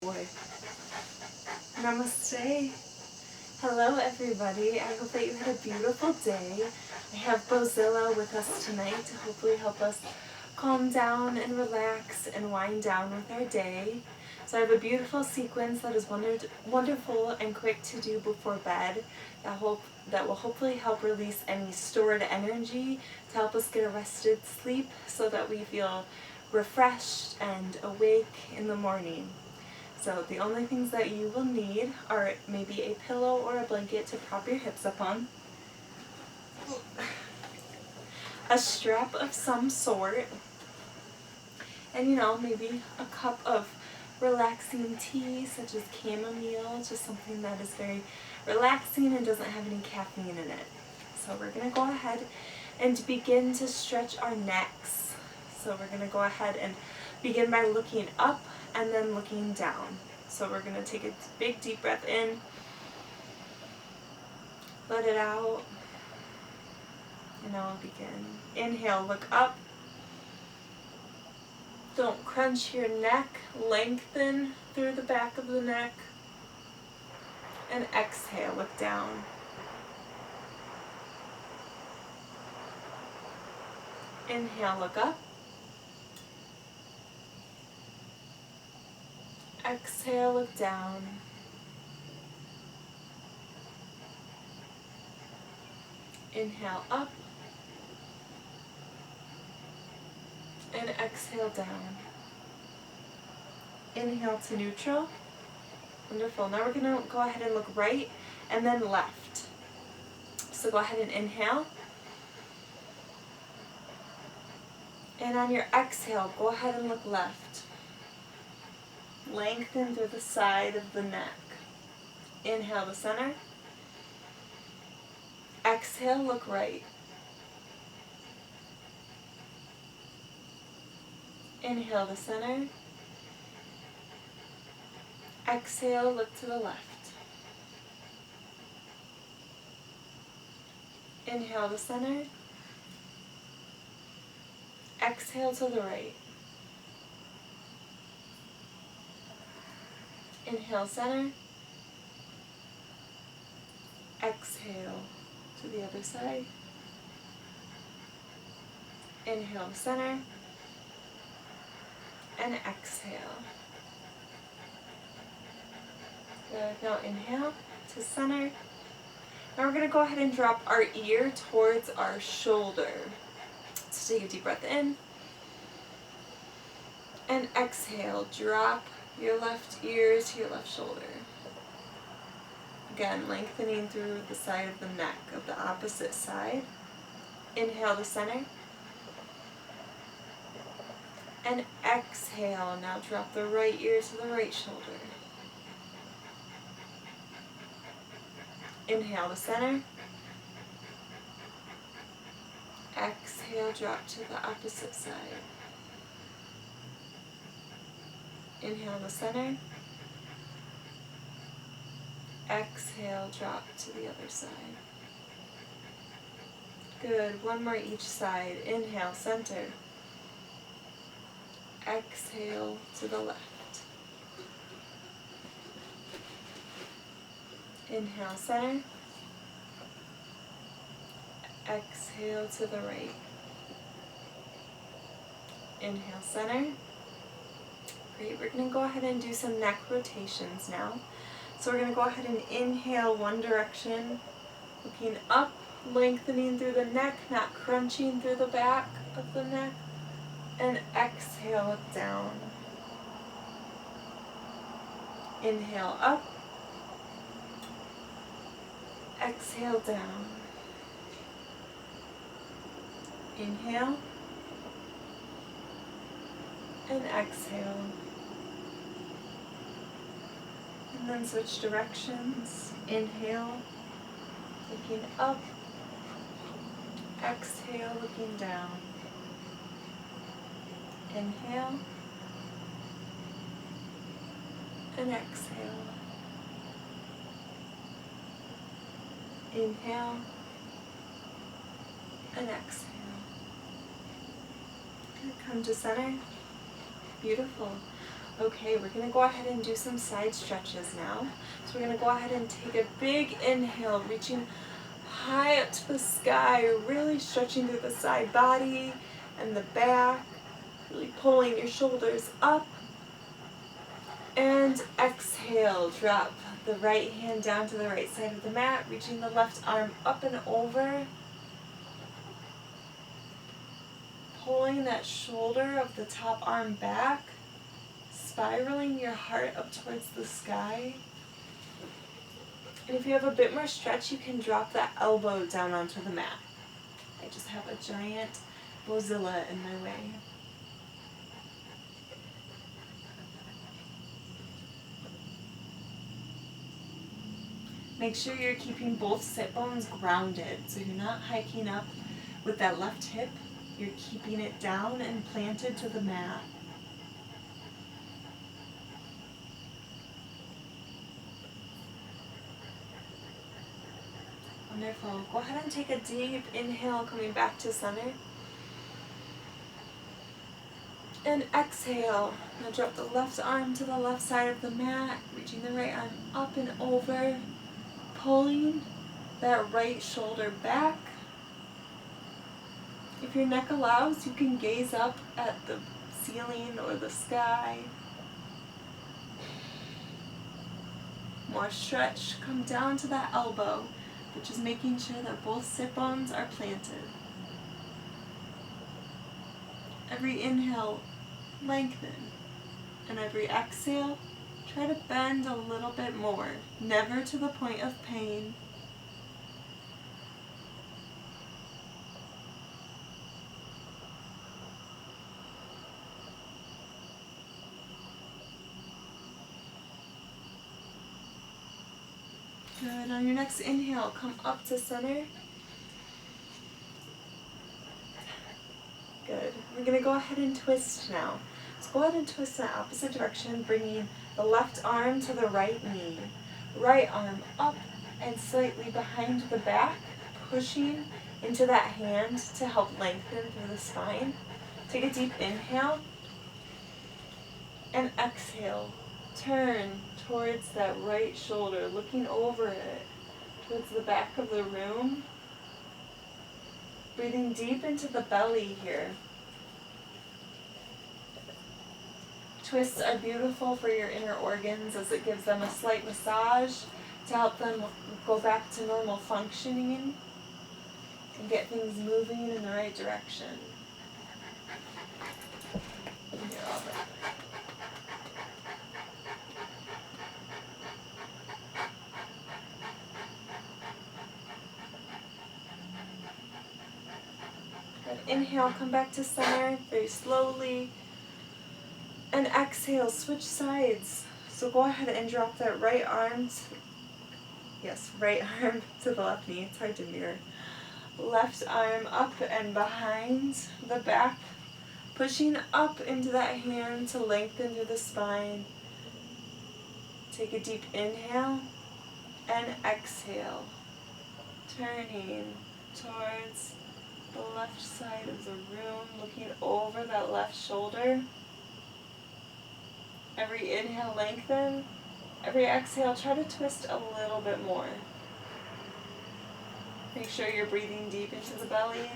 Boy. Namaste. Hello everybody. I hope that you had a beautiful day. I have Bozilla with us tonight to hopefully help us calm down and relax and wind down with our day. So I have a beautiful sequence that is wonderful and quick to do before bed that will hopefully help release any stored energy to help us get a rested sleep so that we feel refreshed and awake in the morning. So the only things that you will need are maybe a pillow or a blanket to prop your hips up on, a strap of some sort, and maybe a cup of relaxing tea such as chamomile, just something that is very relaxing and doesn't have any caffeine in it. So we're going to go ahead and begin to stretch our necks. So we're going to go ahead and begin by looking up and then looking down. So we're going to take a big deep breath in, let it out, and now we'll begin. Inhale, look up. Don't crunch your neck, lengthen through the back of the neck, and exhale, look down. Inhale, look up. Exhale, look down. Inhale up. And exhale down. Inhale to neutral. Wonderful. Now we're going to go ahead and look right and then left. So go ahead and inhale. And on your exhale, go ahead and look left. Lengthen through the side of the neck. Inhale to center. Exhale, look right. Inhale to center. Exhale, look to the left. Inhale to center. Exhale to the right. Inhale, center. Exhale to the other side. Inhale, center. And exhale. Good. Now inhale to center. Now we're going to go ahead and drop our ear towards our shoulder. So take a deep breath in. And exhale. Drop your left ear to your left shoulder. Again, lengthening through the side of the neck of the opposite side. Inhale to center. And exhale. Now drop the right ear to the right shoulder. Inhale to center. Exhale, drop to the opposite side. Inhale to center. Exhale, drop to the other side. Good. One more each side. Inhale, center. Exhale to the left. Inhale, center. Exhale to the right. Inhale, center. Great. We're going to go ahead and do some neck rotations now. So we're going to go ahead and inhale one direction, looking up, lengthening through the neck, not crunching through the back of the neck. And exhale, look down. Inhale up. Exhale down. Inhale. And exhale. And then switch directions. Inhale, looking up. Exhale, looking down. Inhale. And exhale. Inhale. And exhale. Good. Come to center. Beautiful. Okay, we're going to go ahead and do some side stretches now. So we're going to go ahead and take a big inhale, reaching high up to the sky, really stretching through the side body and the back, really pulling your shoulders up. And exhale, drop the right hand down to the right side of the mat, reaching the left arm up and over, pulling that shoulder of the top arm back, spiraling your heart up towards the sky. And if you have a bit more stretch, you can drop that elbow down onto the mat. I just have a giant bozilla in my way. Make sure you're keeping both sit bones grounded, so you're not hiking up with that left hip. You're keeping it down and planted to the mat. Wonderful. Go ahead and take a deep inhale, coming back to center. And exhale. Now drop the left arm to the left side of the mat, reaching the right arm up and over, pulling that right shoulder back. If your neck allows, you can gaze up at the ceiling or the sky. More stretch. Come down to that elbow, but just making sure that both sit bones are planted. Every inhale, lengthen. And every exhale, try to bend a little bit more, never to the point of pain. Good. On your next inhale, come up to center. Good. We're going to go ahead and twist now. So go ahead and twist in the opposite direction, bringing the left arm to the right knee. Right arm up and slightly behind the back, pushing into that hand to help lengthen through the spine. Take a deep inhale and exhale. Turn towards that right shoulder, looking over it, towards the back of the room. Breathing deep into the belly here. Twists are beautiful for your inner organs as it gives them a slight massage to help them go back to normal functioning and get things moving in the right direction. You're all right. Inhale, come back to center very slowly. And exhale, switch sides. So go ahead and drop that right arm, right arm to the left knee. It's hard to mirror. Left arm up and behind the back, pushing up into that hand to lengthen through the spine. Take a deep inhale and exhale, turning towards the left side of the room, looking over that left shoulder. Every inhale, lengthen. Every exhale, try to twist a little bit more. Make sure you're breathing deep into the belly.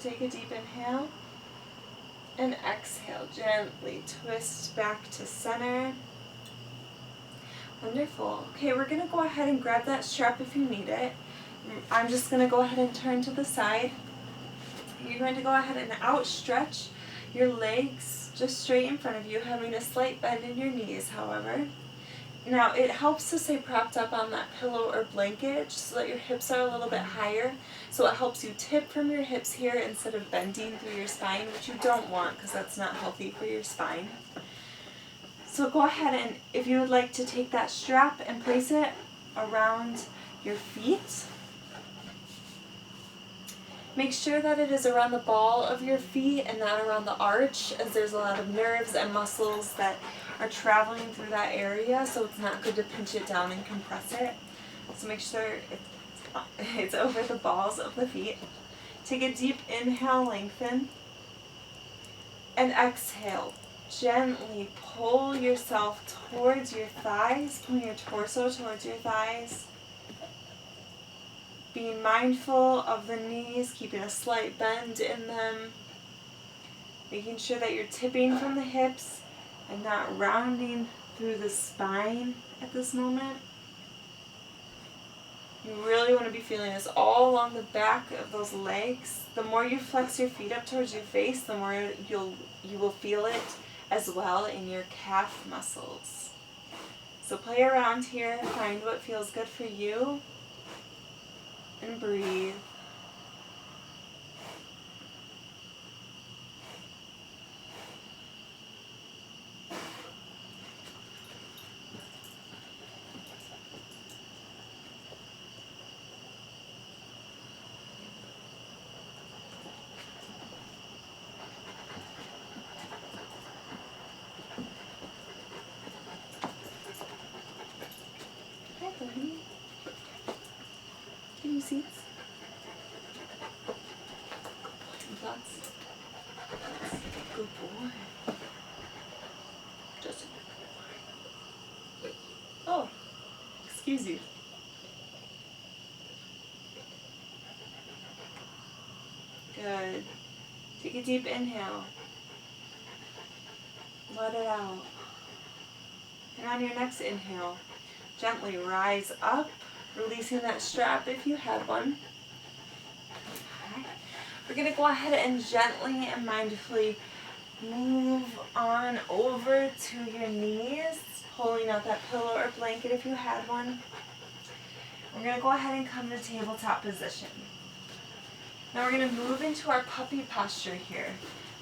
Take a deep inhale and exhale. Gently twist back to center. Wonderful. Okay, we're going to go ahead and grab that strap if you need it. I'm just going to go ahead and turn to the side. You're going to go ahead and outstretch your legs just straight in front of you, having a slight bend in your knees, however. Now, it helps to stay propped up on that pillow or blanket so that your hips are a little bit higher. So it helps you tip from your hips here instead of bending through your spine, which you don't want because that's not healthy for your spine. So go ahead and, if you would like to take that strap and place it around your feet. Make sure that it is around the ball of your feet and not around the arch, as there's a lot of nerves and muscles that are traveling through that area, so it's not good to pinch it down and compress it. So make sure it's over the balls of the feet. Take a deep inhale, lengthen, and exhale. Gently pull yourself towards your thighs, pull your torso towards your thighs. Being mindful of the knees, keeping a slight bend in them. Making sure that you're tipping from the hips and not rounding through the spine at this moment. You really want to be feeling this all along the back of those legs. The more you flex your feet up towards your face, the more you will feel it as well in your calf muscles. So play around here, find what feels good for you, and breathe. Hi, buddy. Give me seats. Lots. Good boy. Just a good boy. Oh, excuse you. Good. Take a deep inhale. Let it out. And on your next inhale, gently rise up, releasing that strap if you had one. Okay. We're going to go ahead and gently and mindfully move on over to your knees, pulling out that pillow or blanket if you had one. We're going to go ahead and come to tabletop position. Now we're going to move into our puppy posture here.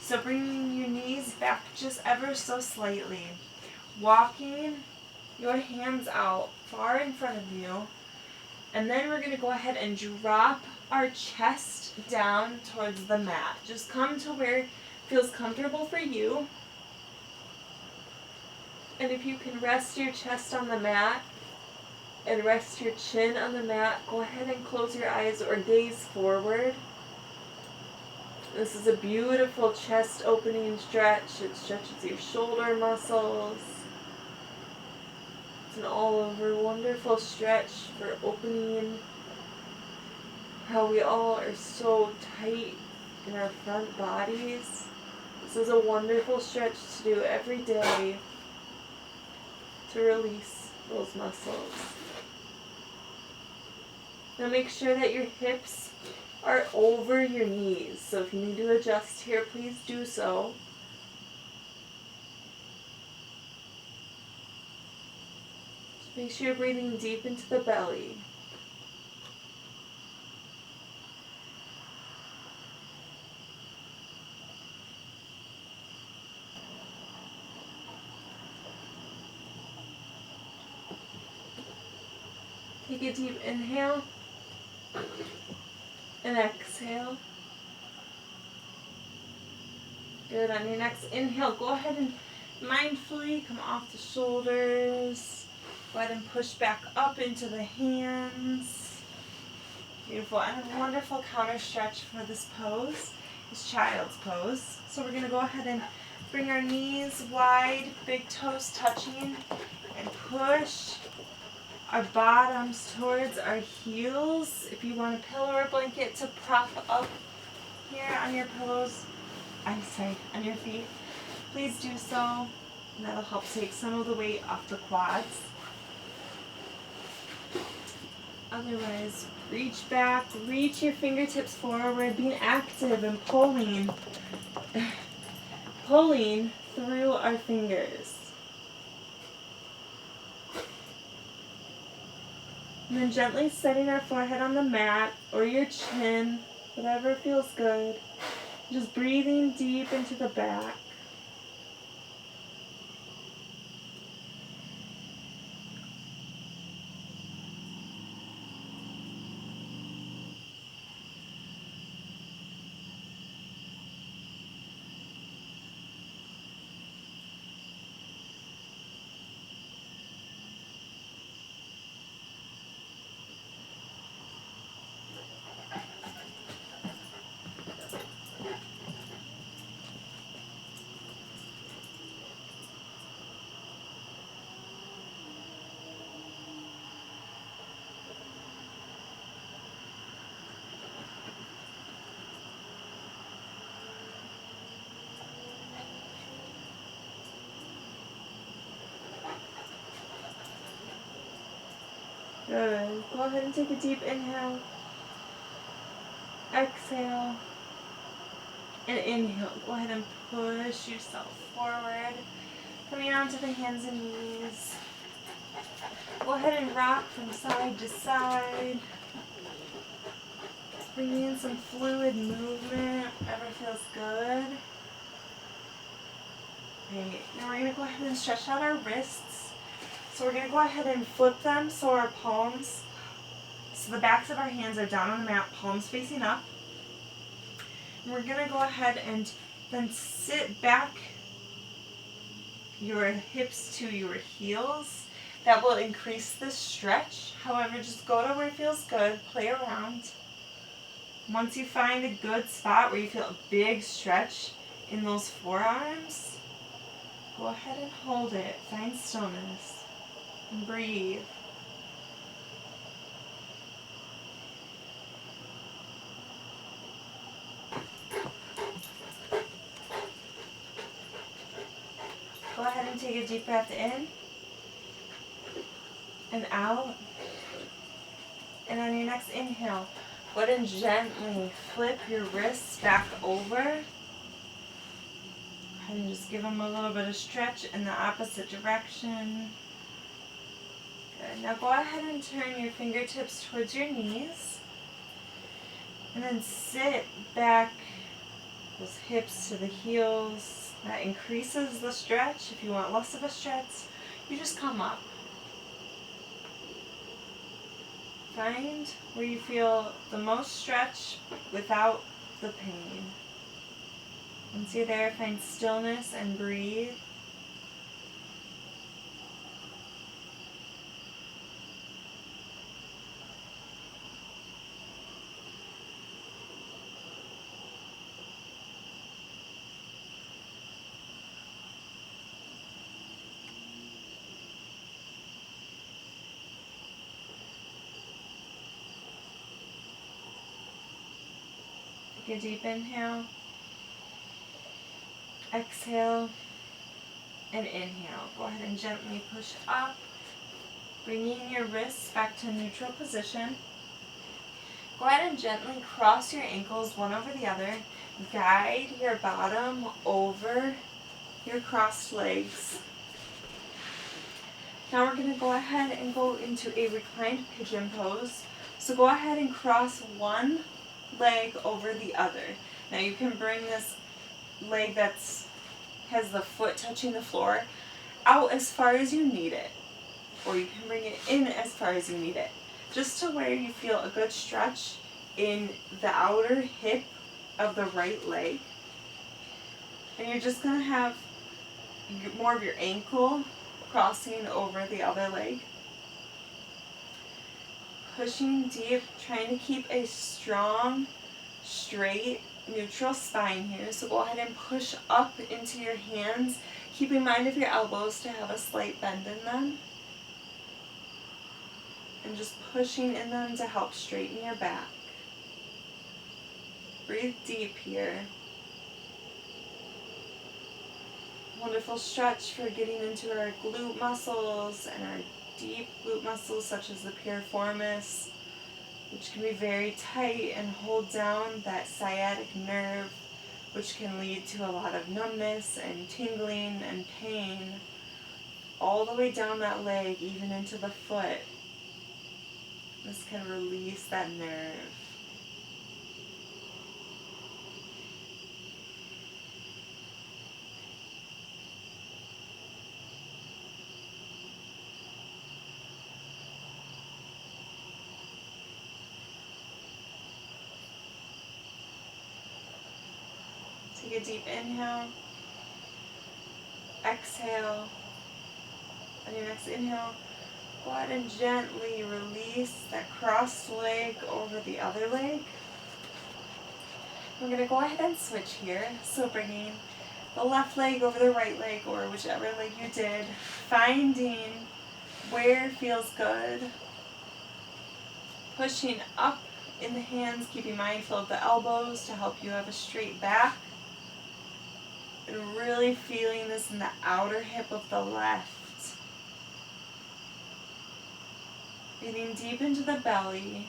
So bringing your knees back just ever so slightly. Walking your hands out far in front of you. And then we're going to go ahead and drop our chest down towards the mat. Just come to where it feels comfortable for you. And if you can rest your chest on the mat and rest your chin on the mat, go ahead and close your eyes or gaze forward. This is a beautiful chest opening stretch. It stretches your shoulder muscles. It's an all-over wonderful stretch for opening how we all are so tight in our front bodies. This is a wonderful stretch to do every day to release those muscles. Now make sure that your hips are over your knees. So if you need to adjust here, please do so. Just make sure you're breathing deep into the belly. Take a deep inhale and exhale. Good. On your next inhale, go ahead and mindfully come off the shoulders. Go ahead and push back up into the hands. Beautiful. And a wonderful counter stretch for this pose is child's pose. So we're going to go ahead and bring our knees wide, big toes touching, and push our bottoms towards our heels. If you want a pillow or blanket to prop up here on your pillows, on your feet, please do so. And that'll help take some of the weight off the quads. Otherwise, reach back, reach your fingertips forward, being active and pulling through our fingers. And then gently setting our forehead on the mat or your chin, whatever feels good. Just breathing deep into the back. Good. Go ahead and take a deep inhale. Exhale. And inhale. Go ahead and push yourself forward. Coming onto the hands and knees. Go ahead and rock from side to side. Bringing in some fluid movement, whatever feels good. Great. Now we're going to go ahead and stretch out our wrists. So we're going to go ahead and flip them so our palms, so the backs of our hands are down on the mat, palms facing up. And we're going to go ahead and then sit back your hips to your heels. That will increase the stretch. However, just go to where it feels good, play around. Once you find a good spot where you feel a big stretch in those forearms, go ahead and hold it. Find stillness and breathe. Go ahead and take a deep breath in and out. And on your next inhale, go ahead and gently flip your wrists back over. Go ahead and just give them a little bit of stretch in the opposite direction. Good. Now go ahead and turn your fingertips towards your knees. And then sit back, those hips to the heels. That increases the stretch. If you want less of a stretch, you just come up. Find where you feel the most stretch without the pain. Once you're there, find stillness and breathe. Take a deep inhale. Exhale and inhale. Go ahead and gently push up, bringing your wrists back to neutral position. Go ahead and gently cross your ankles one over the other. Guide your bottom over your crossed legs. Now we're going to go ahead and go into a reclined pigeon pose. So go ahead and cross one leg over the other. Now you can bring this leg that has the foot touching the floor out as far as you need it, or you can bring it in as far as you need it, just to where you feel a good stretch in the outer hip of the right leg. And you're just going to have more of your ankle crossing over the other leg. Pushing deep, trying to keep a strong, straight, neutral spine here. So go ahead and push up into your hands. Keep in mind of your elbows to have a slight bend in them. And just pushing in them to help straighten your back. Breathe deep here. Wonderful stretch for getting into our glute muscles and our deep glute muscles such as the piriformis, which can be very tight and hold down that sciatic nerve, which can lead to a lot of numbness and tingling and pain all the way down that leg, even into the foot. This can release that nerve. Take a deep inhale, exhale. On your next inhale, go ahead and gently release that crossed leg over the other leg. We're going to go ahead and switch here. So bringing the left leg over the right leg, or whichever leg you did, finding where feels good. Pushing up in the hands, keeping mindful of the elbows to help you have a straight back. And really feeling this in the outer hip of the left. Breathing deep into the belly.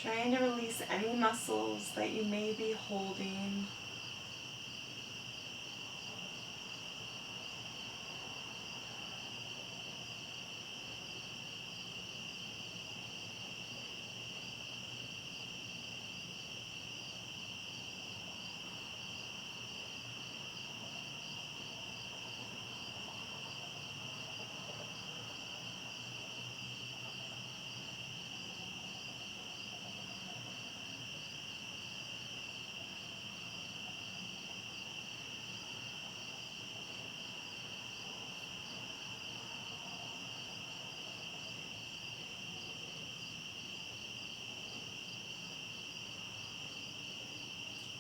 Trying to release any muscles that you may be holding.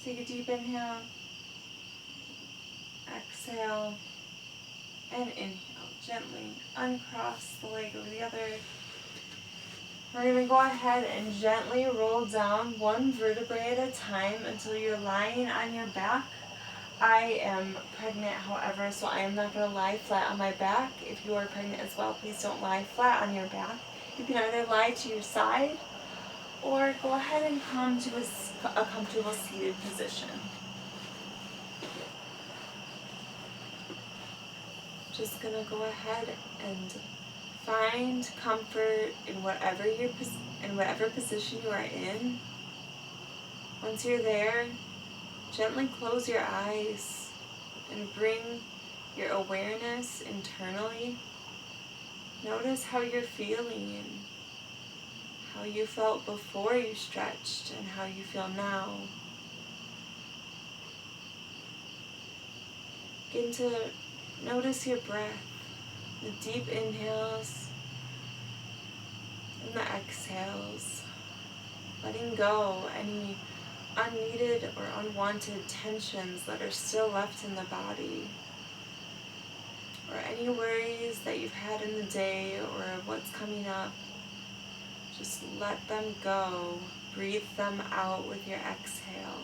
Take a deep inhale, exhale, and inhale. Gently uncross the leg over the other. We're going to go ahead and gently roll down one vertebrae at a time until you're lying on your back. I am pregnant, however, so I am not going to lie flat on my back. If you are pregnant as well, please don't lie flat on your back. You can either lie to your side or go ahead and come to a comfortable seated position. Just going to go ahead and find comfort in whatever position you are in. Once you're there, gently close your eyes and bring your awareness internally. Notice how you're feeling, how you felt before you stretched and how you feel now. Begin to notice your breath, the deep inhales and the exhales, letting go any unneeded or unwanted tensions that are still left in the body, or any worries that you've had in the day or what's coming up. Just let them go. Breathe them out with your exhale.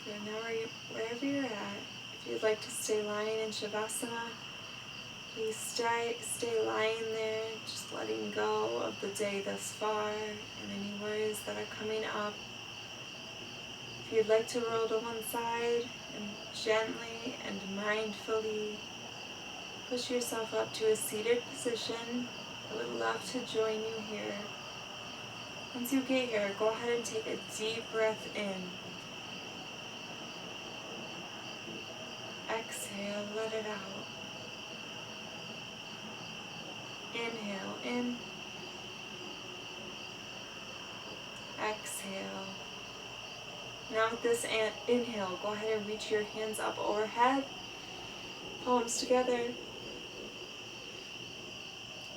Good. Now wherever you're at, if you'd like to stay lying in Shavasana, please stay lying there, just letting go of the day thus far and any worries that are coming up. If you'd like to roll to one side and gently and mindfully push yourself up to a seated position, I would love to join you here. Once you get here, go ahead and take a deep breath in. Exhale, let it out. Inhale in. Exhale. Now with this inhale, go ahead and reach your hands up overhead, palms together.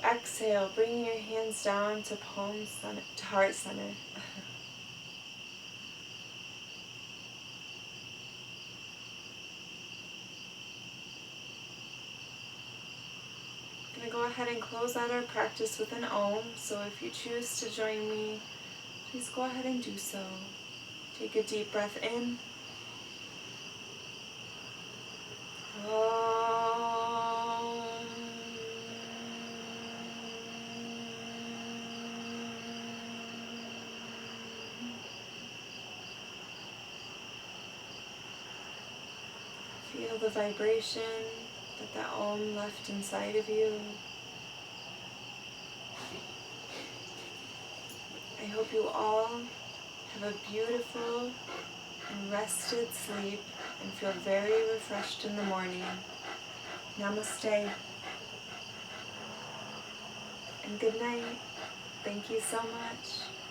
Exhale, bringing your hands down to heart center. I'm going to go ahead and close out our practice with an Om, so if you choose to join me, please go ahead and do so. Take a deep breath in. Om. Feel the vibration Let that Om left inside of you. I hope you all have a beautiful and rested sleep and feel very refreshed in the morning. Namaste. And good night. Thank you so much.